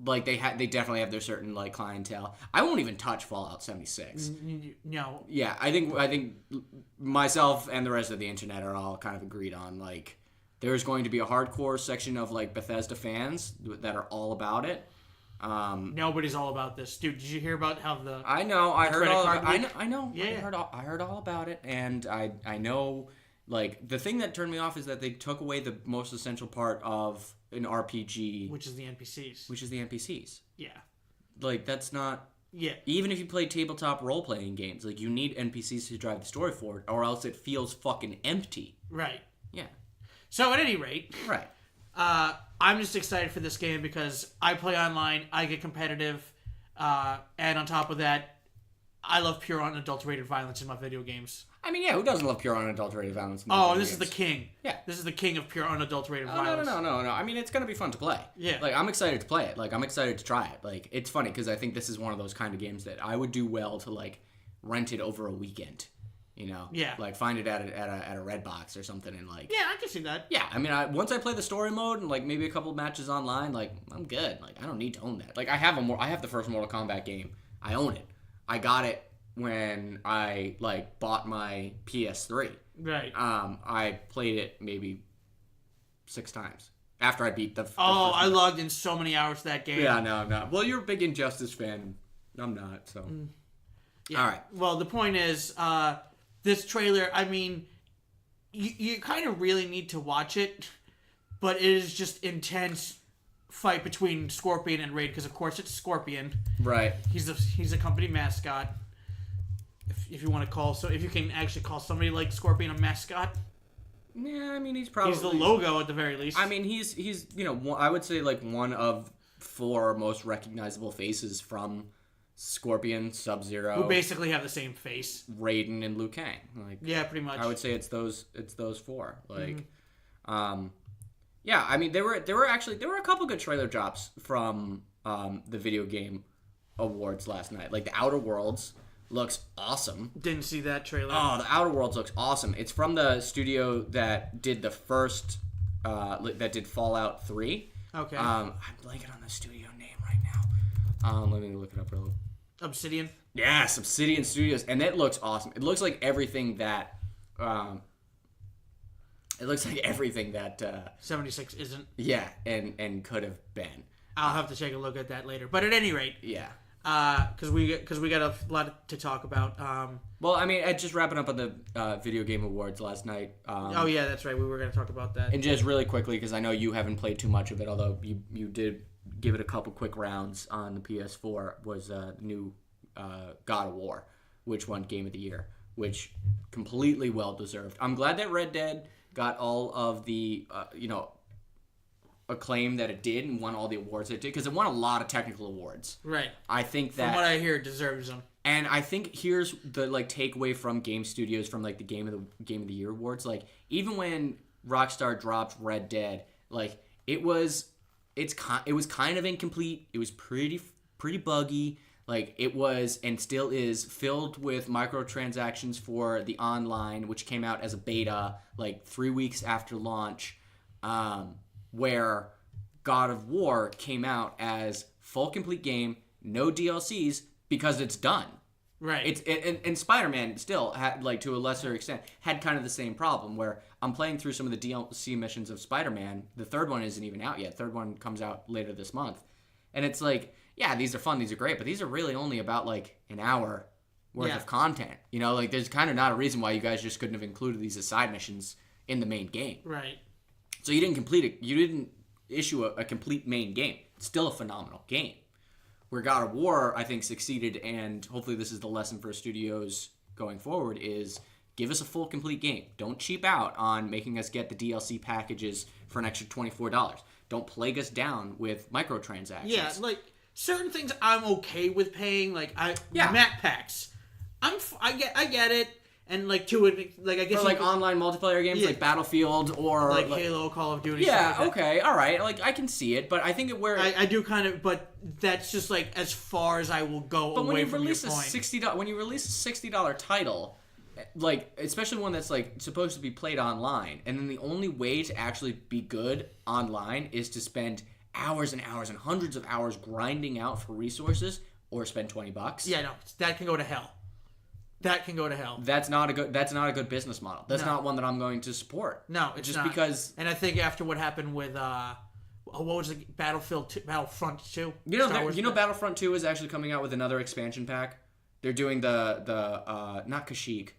like they definitely have their certain like clientele. I won't even touch Fallout 76. No. Yeah, I think myself and the rest of the internet are all kind of agreed on like there's going to be a hardcore section of like Bethesda fans that are all about it. Nobody's all about this, dude. Did you hear about how the? I know. I heard all. I know. Yeah. I heard all about it, and I know. Like the thing that turned me off is that they took away the most essential part of an RPG, which is the NPCs. Yeah. Like that's not. Yeah. Even if you play tabletop role playing games, like you need NPCs to drive the story forward, or else it feels fucking empty. Right. Yeah. So at any rate. Right. I'm just excited for this game because I play online, I get competitive, and on top of that, I love pure unadulterated violence in my video games. I mean, yeah, who doesn't love pure unadulterated violence? This is the king. Yeah. This is the king of pure unadulterated violence. No. I mean, it's going to be fun to play. Yeah. Like, I'm excited to play it. Like, I'm excited to try it. Like, it's funny because I think this is one of those kind of games that I would do well to, like, rent it over a weekend. You know? Yeah. Like, find it at a Redbox or something and, like... Yeah, I can see that. Yeah, I mean, once I play the story mode and, like, maybe a couple matches online, like, I'm good. Like, I don't need to own that. Like, I have the first Mortal Kombat game. I own it. I got it when I like bought my PS3. Right. I played it maybe 6 times after I beat the I logged in so many hours to that game. Yeah, no, I'm not. Well, you're a big Injustice fan. I'm not, so. Yeah. All right. Well, the point is, this trailer, I mean, you kind of really need to watch it, but it is just intense fight between Scorpion and Raid, because of course it's Scorpion. Right. He's a company mascot. If you want to call if you can actually call somebody like Scorpion a mascot. Yeah, I mean he's the logo at the very least. I mean he's I would say like one of 4 most recognizable faces from Scorpion, Sub-Zero, who basically have the same face. Raiden and Liu Kang. Like yeah, pretty much. I would say it's those 4. Like, yeah. I mean there were a couple good trailer drops from the video game awards last night. Like the Outer Worlds looks awesome. Didn't see that trailer. Oh, the Outer Worlds looks awesome. It's from the studio that did the first, that did Fallout 3. Okay. I'm blanking on the studio name right now. Let me look it up real quick. Obsidian? Yes, Obsidian Studios. And it looks awesome. It looks like everything that, 76 isn't. Yeah, and could have been. I'll have to take a look at that later. But at any rate. Yeah. Because we got a lot to talk about. Well, I mean, just wrapping up on the video game awards last night. Oh yeah, that's right. We were going to talk about that. And just really quickly, because I know you haven't played too much of it, although you did give it a couple quick rounds on the PS4. Was the new God of War, which won Game of the Year, which completely well deserved. I'm glad that Red Dead got all of the acclaim that it did and won all the awards it did, because it won a lot of technical awards. Right. I think that, from what I hear, it deserves them. And I think here's the takeaway from game studios from the Game of the Year awards. Like, even when Rockstar dropped Red Dead, like it was kind of incomplete. It was pretty buggy. Like, it was and still is filled with microtransactions for the online, which came out as a beta like 3 weeks after launch. Where God of War came out as full complete game, no DLCs, because it's done. Right. And Spider-Man still had, like, to a lesser extent, had kind of the same problem where I'm playing through some of the DLC missions of Spider-Man. The third one isn't even out yet. Third one comes out later this month. And it's like, yeah, these are fun, these are great, but these are really only about like an hour worth of content. You know, like there's kind of not a reason why you guys just couldn't have included these as side missions in the main game. Right. So you didn't complete it. You didn't issue a complete main game. It's still a phenomenal game. Where God of War, I think, succeeded, and hopefully this is the lesson for studios going forward, is give us a full, complete game. Don't cheap out on making us get the DLC packages for an extra $24. Don't plague us down with microtransactions. Yeah, like, certain things I'm okay with paying, like, map packs. I get it. And I guess for like online multiplayer games like Battlefield or like Halo, Call of Duty. Yeah, okay, all right. Like I can see it, but I think I do kind of, but that's just like as far as I will go away from your point. When you release a $60 title, like especially one that's like supposed to be played online, and then the only way to actually be good online is to spend hours and hours and hundreds of hours grinding out for resources or spend $20. Yeah, no, that can go to hell. That can go to hell. That's not a good business model. That's not one that I'm going to support. No, it's just not. because. And I think after what happened with what was it, Battlefront 2? You know, Battlefront 2 is actually coming out with another expansion pack. They're doing the not Kashyyyk,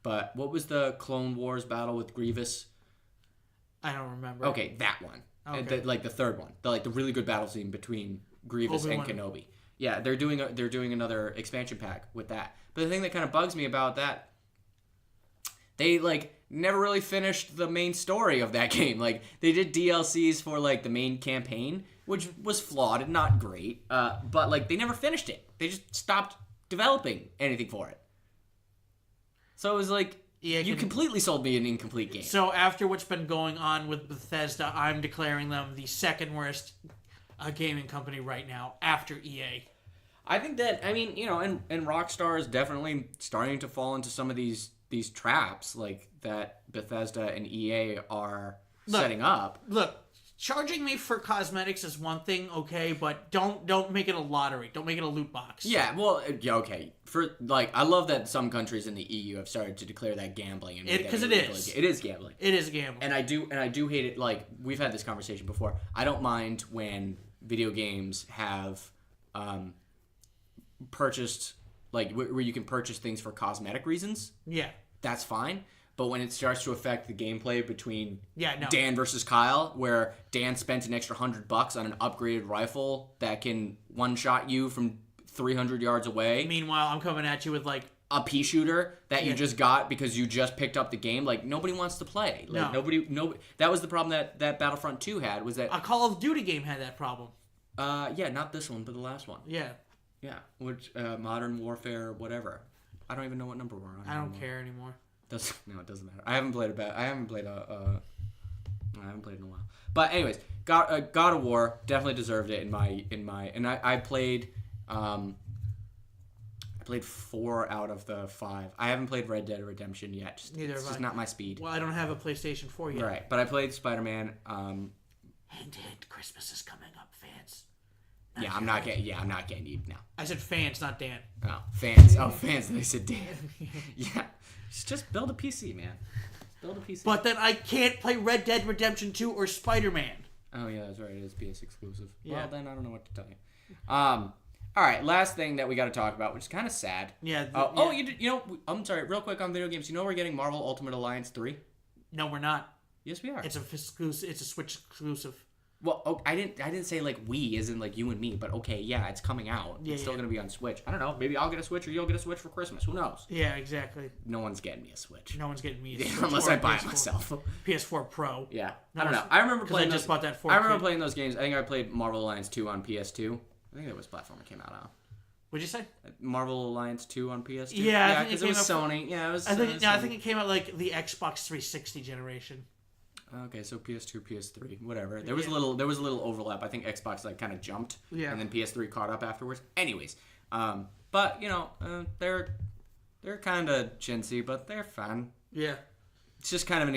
but what was the Clone Wars battle with Grievous? I don't remember. Okay, that one. Okay. The third one. The really good battle scene between Grievous and Kenobi. Yeah, they're doing another expansion pack with that. But the thing that kind of bugs me about that, they never really finished the main story of that game. Like, they did DLCs for the main campaign, which was flawed and not great. But they never finished it. They just stopped developing anything for it. So it was you completely sold me an incomplete game. So after what's been going on with Bethesda, I'm declaring them the second worst gaming company right now after EA. I think that, and Rockstar is definitely starting to fall into some of these traps that Bethesda and EA are setting up. Look, charging me for cosmetics is one thing, okay, but don't make it a lottery. Don't make it a loot box. Yeah, well, yeah, okay. I love that some countries in the EU have started to declare that gambling, because it is. It is gambling. It is gambling. And I do hate it. We've had this conversation before. I don't mind when video games have purchased where you can purchase things for cosmetic reasons. Yeah. That's fine. But when it starts to affect the gameplay between no. Dan versus Kyle, where Dan spent an extra $100 on an upgraded rifle that can one-shot you from 300 yards away. Meanwhile, I'm coming at you with a pea shooter that you just got because you just picked up the game. Nobody wants to play. Nobody. That was the problem that Battlefront 2 had, was that a Call of Duty game had that problem. Yeah, not this one, but the last one. Yeah. Yeah, which Modern Warfare, whatever. I don't even know what number we're on. I don't care anymore. No, it doesn't matter. I haven't played I haven't played in a while. But anyways, God of War definitely deserved it and I played 4 out of the 5. I haven't played Red Dead Redemption yet. It's just not my speed. Well, I don't have a PlayStation 4 yet. Right, but I played Spider-Man. Hint, Christmas is coming up, fans. I'm not getting you now. I said fans, not Dan. Oh, fans. Oh, fans. They said Dan. Yeah. Just build a PC, man. Build a PC. But then I can't play Red Dead Redemption 2 or Spider-Man. Oh, yeah, that's right. It is PS exclusive. Yeah. Well, then I don't know what to tell you. All right, last thing that we got to talk about, which is kind of sad. Yeah. I'm sorry, real quick on video games. You know we're getting Marvel Ultimate Alliance 3? No, we're not. Yes, we are. It's a Switch exclusive. Well, I didn't say we as in you and me, but okay, yeah, it's coming out. It's still going to be on Switch. I don't know. Maybe I'll get a Switch or you'll get a Switch for Christmas. Who knows? Yeah, exactly. No one's getting me a Switch. No one's getting me a Switch. Unless I buy it myself. PS4 Pro. Yeah. I don't know. I remember playing I just bought that 4K. I remember playing those games. I think I played Marvel Alliance 2 on PS2. I think that was the platform it came out on. What'd you say? Marvel Alliance 2 on PS2. Yeah, because it was Sony. Yeah, it was. I think it came out the Xbox 360 generation. Okay, so PS2, PS3, whatever. There was a little overlap. I think Xbox kind of jumped, and then PS3 caught up afterwards. Anyways, but they're kind of chintzy, but they're fun. Yeah. It's just kind of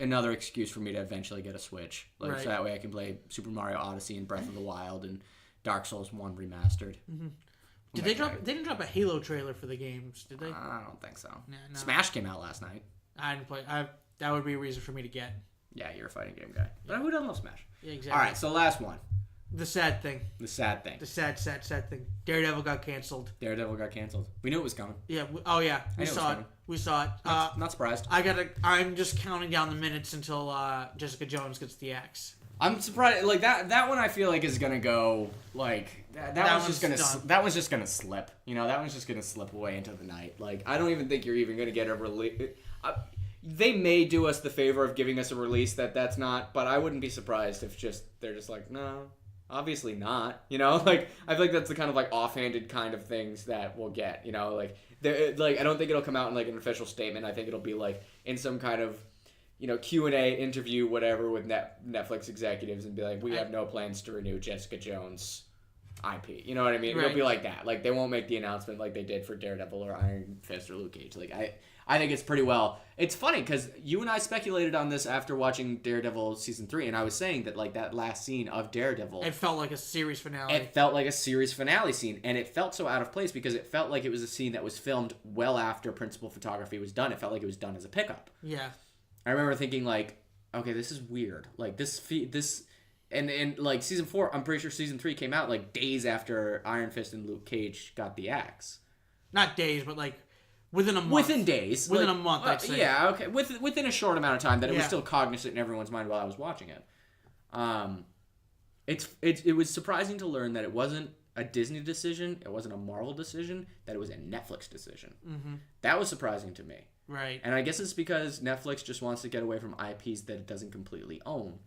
another excuse for me to eventually get a Switch, so that way I can play Super Mario Odyssey and Breath of the Wild and Dark Souls 1 remastered. Mm-hmm. Did they drop? They didn't drop a Halo trailer for the games, did they? I don't think so. No. Smash came out last night. I didn't play. That would be a reason for me to get. Yeah, you're a fighting game guy. But who doesn't love Smash? Yeah, exactly. All right, so last one. The sad thing. The sad thing. The sad thing. DareDevil got canceled. DareDevil got canceled. We knew it was coming. Yeah. We saw it. We saw it. Not surprised. I'm just counting down the minutes until Jessica Jones gets the axe. I'm surprised. That one I feel is gonna go that was just gonna slip. That one's just gonna slip away into the night. I don't even think you're even gonna get a release. They may do us the favor of giving us a release that's not, but I wouldn't be surprised if they're just no, obviously not. I feel that's the kind of offhanded kind of things that we'll get. I don't think it'll come out in an official statement. I think it'll be in some kind of Q&A interview, whatever, with Netflix executives and be we have no plans to renew Jessica Jones. IP. You know what I mean? Right. It'll be like that. Like, they won't make the announcement like they did for Daredevil or Iron Fist or Luke Cage. Like, I think it's pretty well. It's funny because you and I speculated on this after watching Daredevil season 3, and I was saying that like that last scene of Daredevil, It felt like a series finale. it felt like a series finale scene, and it felt so out of place because it felt like it was a scene that was filmed well after principal photography was done. It felt like it was done as a pickup. Yeah. I remember thinking like, okay, this is weird. Like this. And like season 4, I'm pretty sure season 3 came out like days after Iron Fist and Luke Cage got the axe. Not days, but like within a month. Within days. Within a month, I'd say. Yeah, okay. Within a short amount of time that it was Yeah. still cognizant in everyone's mind while I was watching it. It was surprising to learn that it wasn't a Disney decision, it wasn't a Marvel decision, that it was a Netflix decision. Mm-hmm. That was surprising to me. Right. And I guess it's because Netflix just wants to get away from IPs that it doesn't completely own.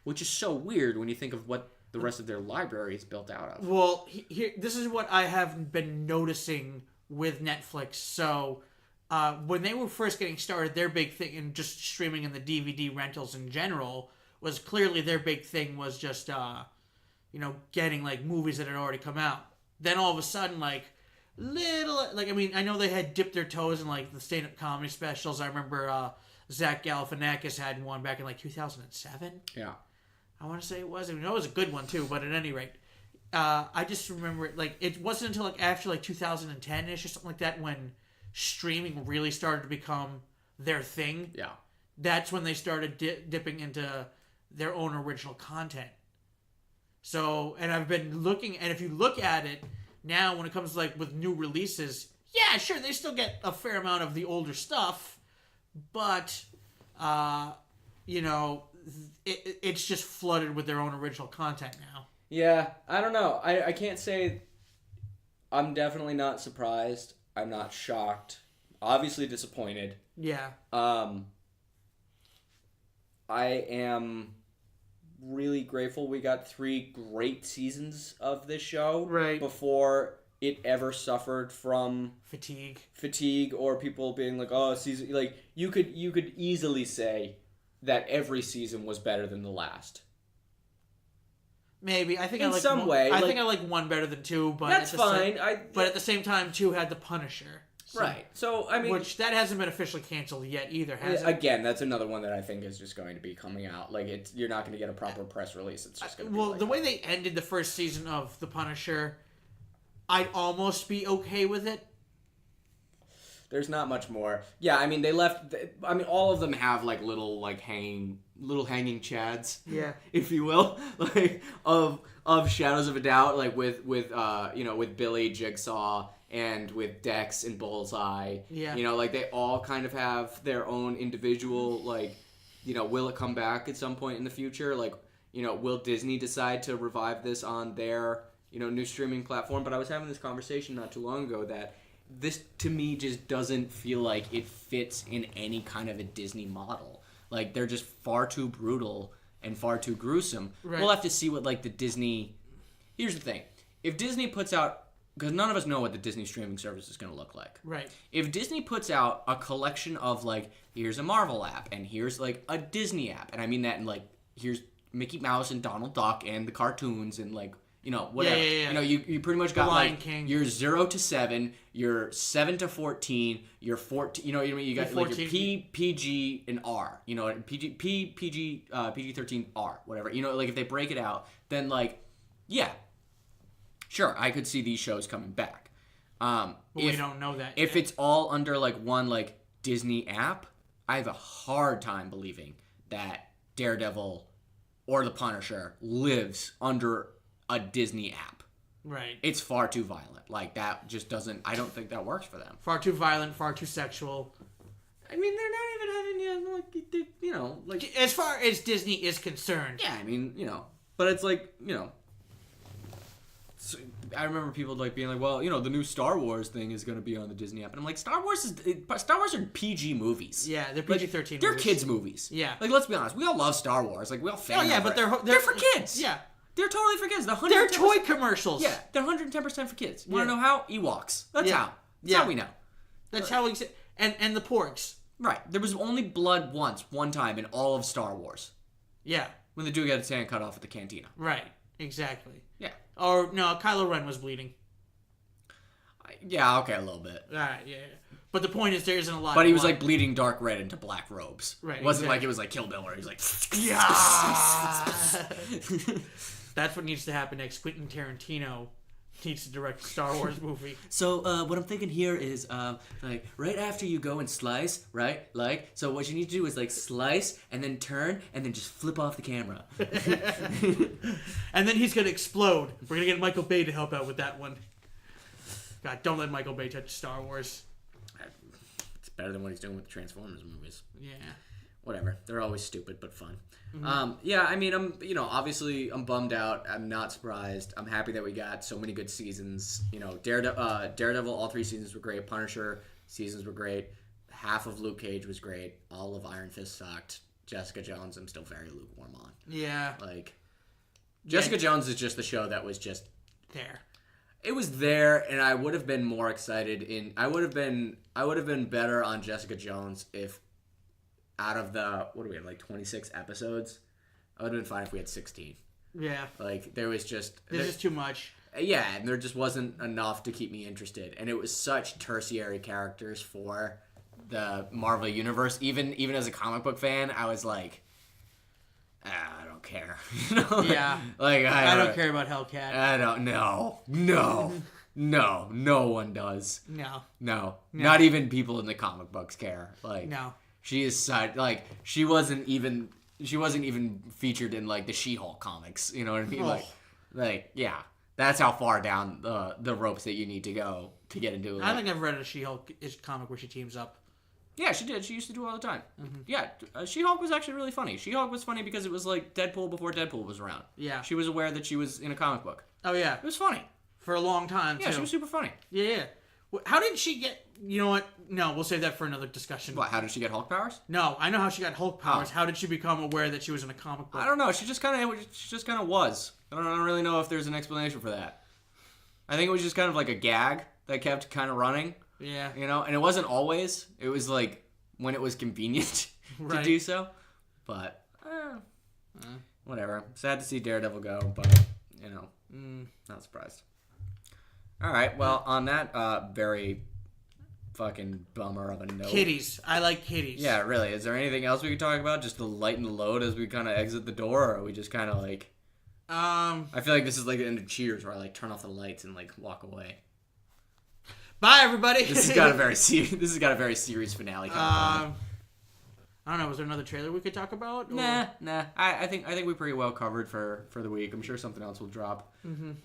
Which is so weird when you think of what the rest of their library is built out of. Well, here, this is what I have been noticing with Netflix. So, when they were first getting started, their big thing, and just streaming and the DVD rentals in general, was clearly their big thing was just, getting, like, movies that had already come out. Then all of a sudden, like, I know they had dipped their toes in, like, the stand-up comedy specials. I remember Zach Galifianakis had one back in, like, 2007. Yeah. I want to say it was. I mean, it was a good one too, but at any rate, I just remember it, like, it wasn't until like after like 2010-ish or something like that when streaming really started to become their thing. Yeah. That's when they started dipping into their own original content. So, and I've been looking, and if you look at it now, when it comes to like with new releases, yeah, sure, they still get a fair amount of the older stuff, but it's just flooded with their own original content now. Yeah, I don't know. I can't say I'm definitely not surprised. I'm not shocked. Obviously disappointed. Yeah. I am really grateful we got 3 great seasons of this show. Right. Before it ever suffered from fatigue or people being like, oh, season, like you could easily say that every season was better than the last. Maybe. I think in some way. I think I like one better than 2, but that's fine. But at the same time, 2 had the Punisher. Right. So I mean, which that hasn't been officially canceled yet either, has it? Again, that's another one that I think is just going to be coming out. Like you're not going to get a proper press release. It's just going to be like the way they ended the first season of The Punisher, I'd almost be okay with it. There's not much more. Yeah, I mean, they left. I mean, all of them have like little hanging chads. Yeah, if you will, like of Shadows of a Doubt, like with Billy, Jigsaw, and with Dex and Bullseye. Yeah, like they all kind of have their own individual will it come back at some point in the future? Like, will Disney decide to revive this on their new streaming platform? But I was having this conversation not too long ago that this, to me, just doesn't feel like it fits in any kind of a Disney model. Like, they're just far too brutal and far too gruesome. Right. We'll have to see what, like, the Disney... Here's the thing. If Disney puts out... Because none of us know what the Disney streaming service is going to look like. Right. If Disney puts out a collection of, like, here's a Marvel app, and here's, like, a Disney app, and I mean that in, like, here's Mickey Mouse and Donald Duck and the cartoons and, like... whatever. Yeah. You pretty much got Lion like King. Your 0 to 7, your 7 to 14, your 14. You got like your PG, and R. PG 13 R, whatever. Like if they break it out, then like, yeah, sure, I could see these shows coming back. But we don't know that. If it's all under like one like Disney app, I have a hard time believing that Daredevil or the Punisher lives under a Disney app. Right. It's far too violent. Like, that just doesn't... I don't think that works for them. Far too violent, far too sexual. I mean, they're not even having, like... As far as Disney is concerned. Yeah, I mean, But it's like, I remember people, like, being like, well, the new Star Wars thing is going to be on the Disney app. And I'm like, Star Wars are PG movies. Yeah, they're PG-13 movies. They're kids' movies. Yeah. Like, let's be honest. We all love Star Wars. Like, we all fan but they're for kids. Yeah. They're totally for kids. They're toy commercials. Yeah, they're 110% for kids. You want to know how? Ewoks. That's how. That's how we know. That's how we... And the porgs. Right. There was only blood one time in all of Star Wars. Yeah. When the dude got his hand cut off at the cantina. Right. Exactly. Yeah. Or, no, Kylo Ren was bleeding. Yeah, okay, a little bit. Alright, yeah. But the point is, there isn't a lot But of he was blood. like bleeding dark red into black robes. Right, It wasn't exactly. like it was like Kill Bill where he was like... Yeah. That's what needs to happen next. Quentin Tarantino needs to direct a Star Wars movie. So, what I'm thinking here is, like, right after you go and slice, right? Like, so what you need to do is, like, slice, and then turn, and then just flip off the camera. And then he's going to explode. We're going to get Michael Bay to help out with that one. God, don't let Michael Bay touch Star Wars. It's better than what he's doing with the Transformers movies. Yeah. Whatever. They're always stupid, but fun. Yeah, I mean, obviously, I'm bummed out. I'm not surprised. I'm happy that we got so many good seasons. Daredevil, all 3 seasons were great. Punisher, seasons were great. Half of Luke Cage was great. All of Iron Fist sucked. Jessica Jones, I'm still very lukewarm on. Yeah. Like, Jessica Jones is just the show that was just... There. It was there, and I would have been more excited I would have been better on Jessica Jones if out of the, what do we have, like 26 episodes? I would have been fine if we had 16. Yeah. Like, there was just... This is too much. Yeah, and there just wasn't enough to keep me interested. And it was such tertiary characters for the Marvel Universe. Even as a comic book fan, I was like, I don't care. Yeah. Like, I don't care about Hellcat. I don't know. No one does. No. Not even people in the comic books care. Like, No. she is such, like, she wasn't even featured in, like, the She-Hulk comics. You know what I mean? Oh. Like, yeah, that's how far down the ropes that you need to go to get into it. I think I've read a She-Hulk comic where she teams up. Yeah, she did. She used to do it all the time. Mm-hmm. Yeah, She-Hulk was actually really funny. She-Hulk was funny because it was like Deadpool before Deadpool was around. Yeah. She was aware that she was in a comic book. Oh, yeah. It was funny. For a long time, Yeah, too. she was super funny. Yeah. How did she get... You know what? No, we'll save that for another discussion. What, how did she get Hulk powers? No, I know how she got Hulk powers. Oh. How did she become aware that she was in a comic book? I don't know. She just kind of was. I don't really know if there's an explanation for that. I think it was just kind of like a gag that kept kind of running. Yeah. You know, and it wasn't always. It was like when it was convenient to Right. do so. But whatever. Sad to see Daredevil go, but not surprised. All right. Well, on that very fucking bummer of a note. Kitties. I like kitties. Yeah, really. Is there anything else we could talk about? Just to lighten the load as we kind of exit the door, or are we just kind of like? I feel like this is like the end of Cheers, where I like turn off the lights and like walk away. Bye, everybody. This has got a very serious finale. Kind of I don't know. Was there another trailer we could talk about? Or? Nah. I think we pretty well covered for the week. I'm sure something else will drop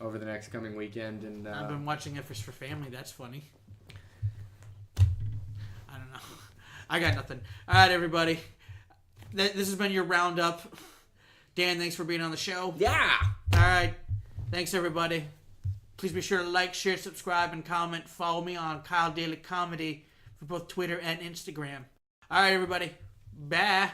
over the next coming weekend. And I've been watching it for family. That's funny. I don't know. I got nothing. All right, everybody. This has been your roundup. Dan, thanks for being on the show. yeah. All right. Thanks, everybody. Please be sure to like, share, subscribe, and comment. Follow me on Kyle Daley Comedy for both Twitter and Instagram. All right, everybody. Bye.